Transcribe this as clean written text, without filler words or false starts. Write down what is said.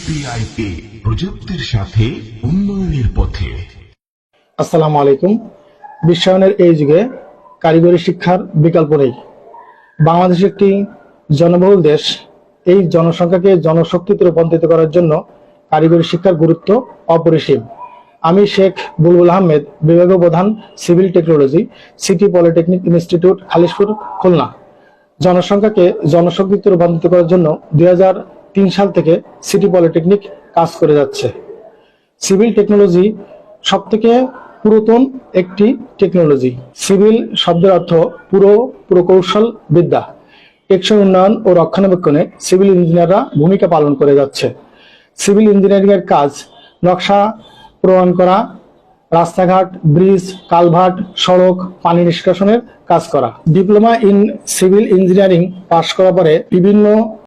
সিপিআইএ প্রযুক্তির সাথে উন্নয়নের পথে। আসসালামু আলাইকুম। বিশ্বায়নের এই যুগে কারিগরি শিক্ষার বিকল্প নেই। বাংলাদেশ একটি জনবহুল দেশ। এই জনসংখ্যাকে জনশক্তিতে রূপান্তরিত করার জন্য কারিগরি শিক্ষার গুরুত্ব অপরিসীম। আমি শেখ বুলবুল আহমেদ, বিভাগীয় প্রধান, civil technology, city polytechnic institute, Khalishpur, Khulna. জনসংখ্যাকে জনশক্তিতে রূপান্তরিত করার জন্য 2003 সাল থেকে সিটি পলিটেকনিক কাজ করে যাচ্ছে। সিভিল টেকনোলজি সবথেকে পুরাতন একটি টেকনোলজি। সিভিল শব্দের অর্থ পুরকৌশল বিদ্যা। টেকসই উন্নয়ন ও রক্ষণাবেক্ষণে সিভিল ইঞ্জিনিয়াররা ভূমিকা পালন করে যাচ্ছে। সিভিল ইঞ্জিনিয়ারিং এর কাজ নকশা প্রণয়ন করা, রাস্তাঘাট, ব্রিজ, কালভার্ট, সড়ক, পানি নিষ্কাশনের কাজ করা। ডিপ্লোমা ইন সিভিল ইঞ্জিনিয়ারিং পাশ করার পরে বিভিন্ন